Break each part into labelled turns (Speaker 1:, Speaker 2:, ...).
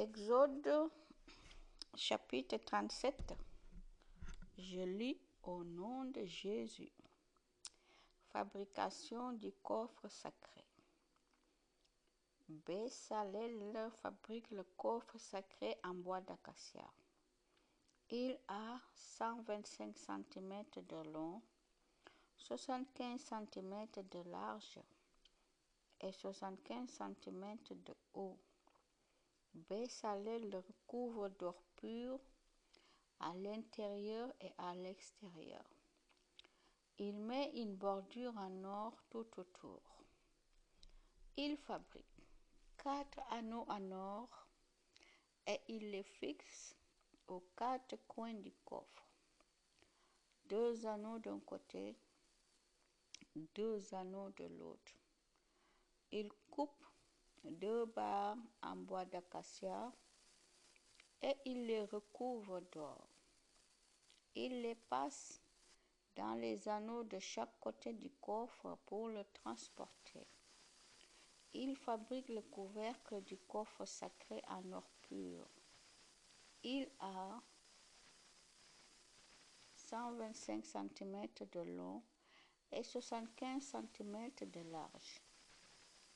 Speaker 1: Exode chapitre 37. Je lis au nom de Jésus. Fabrication du coffre sacré. Bezalel fabrique le coffre sacré en bois d'acacia. Il a 125 cm de long, 75 cm de large et 75 cm de haut. Bezalel le recouvre d'or pur à l'intérieur et à l'extérieur. Il met une bordure en or tout autour. Il fabrique 4 anneaux en or et il les fixe aux 4 coins du coffre. 2 anneaux d'un côté, 2 anneaux de l'autre. Il coupe 2 barres en bois d'acacia et il les recouvre d'or. Il les passe dans les anneaux de chaque côté du coffre pour le transporter. Il fabrique le couvercle du coffre sacré en or pur. Il a 125 cm de long et 75 cm de large.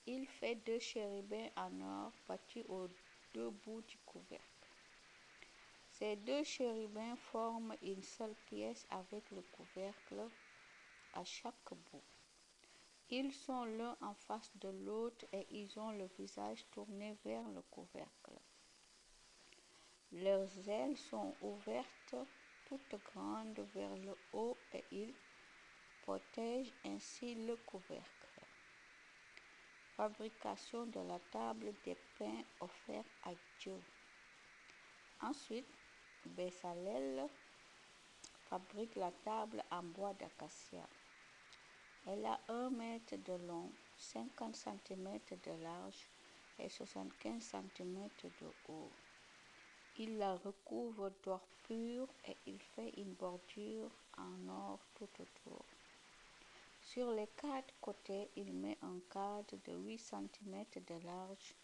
Speaker 1: Il fait 2 chérubins en or battus aux 2 bouts du couvercle. Ces 2 chérubins forment une seule pièce avec le couvercle à chaque bout. Ils sont l'un en face de l'autre et ils ont le visage tourné vers le couvercle. Leurs ailes sont ouvertes, toutes grandes vers le haut et ils protègent ainsi le couvercle. Fabrication de la table des pains offerte à Dieu. Ensuite, Bezalel fabrique la table en bois d'acacia. Elle a 1 mètre de long, 50 cm de large et 75 cm de haut. Il la recouvre d'or pur et il fait une bordure en or tout autour. Sur les 4 côtés, il met un cadre de 8 cm de large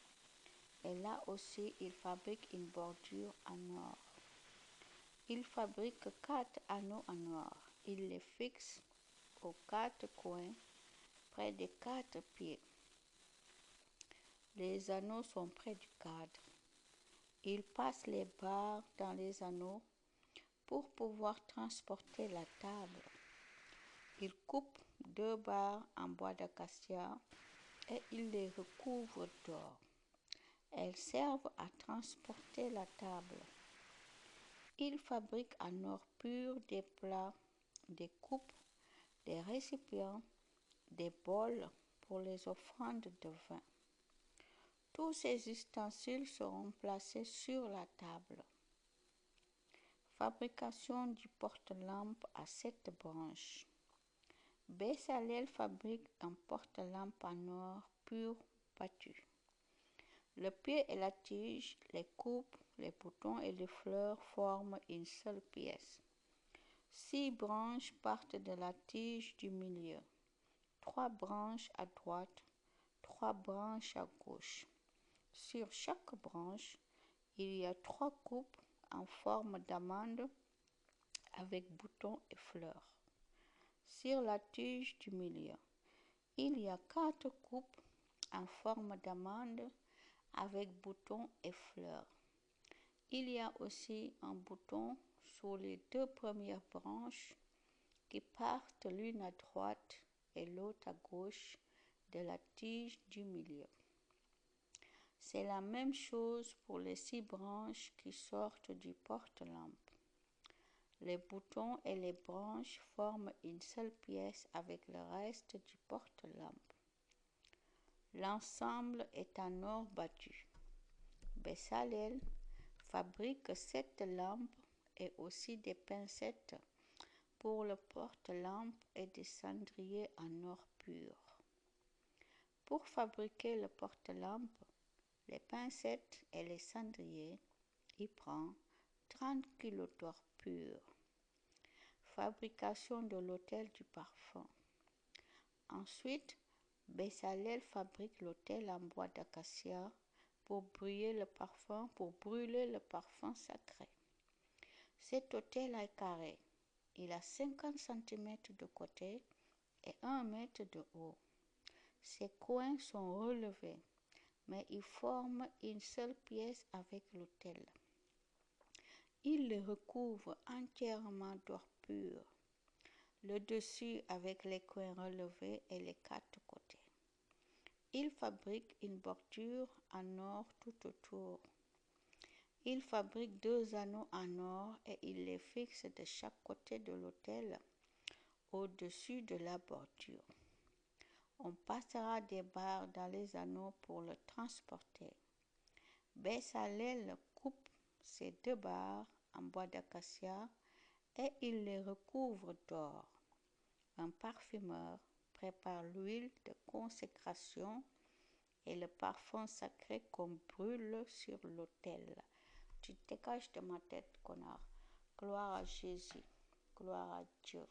Speaker 1: et là aussi il fabrique une bordure en or. Il fabrique 4 anneaux en or. Il les fixe aux 4 coins, près des 4 pieds. Les anneaux sont près du cadre. Il passe les barres dans les anneaux pour pouvoir transporter la table. Il coupe 2 barres en bois d'acacia et il les recouvre d'or. Elles servent à transporter la table. Il fabrique en or pur des plats, des coupes, des récipients, des bols pour les offrandes de vin. Tous ces ustensiles seront placés sur la table. Fabrication du porte-lampe à 7 branches. Bezalel fabrique un porte-lampe en or pur battu. Le pied et la tige, les coupes, les boutons et les fleurs forment une seule pièce. 6 branches partent de la tige du milieu. 3 branches à droite, 3 branches à gauche. Sur chaque branche, il y a 3 coupes en forme d'amande avec boutons et fleurs. Sur la tige du milieu, il y a 4 coupes en forme d'amande avec boutons et fleurs. Il y a aussi un bouton sur les 2 premières branches qui partent l'une à droite et l'autre à gauche de la tige du milieu. C'est la même chose pour les 6 branches qui sortent du porte-lampe. Les boutons et les branches forment une seule pièce avec le reste du porte-lampe. L'ensemble est en or battu. Bezalel fabrique 7 lampes et aussi des pincettes pour le porte-lampe et des cendriers en or pur. Pour fabriquer le porte-lampe, les pincettes et les cendriers, il prend 30 kg d'or pur. Fabrication de l'autel du parfum. Ensuite, Bezalel fabrique l'autel en bois d'acacia pour brûler le parfum sacré. Cet autel est carré. Il a 50 cm de côté et 1 mètre de haut. Ses coins sont relevés, mais ils forment une seule pièce avec l'autel. Il le recouvre entièrement d'or pur, le dessus avec les coins relevés et les 4 côtés. Il fabrique une bordure en or tout autour. Il fabrique 2 anneaux en or et il les fixe de chaque côté de l'autel au-dessus de la bordure. On passera des barres dans les anneaux pour le transporter. Bezalel coupe ces 2 barres en bois d'acacia et il les recouvre d'or. Un parfumeur prépare l'huile de consécration et le parfum sacré qu'on brûle sur l'autel. Tu te dégages de ma tête, connard. Gloire à Jésus. Gloire à Dieu.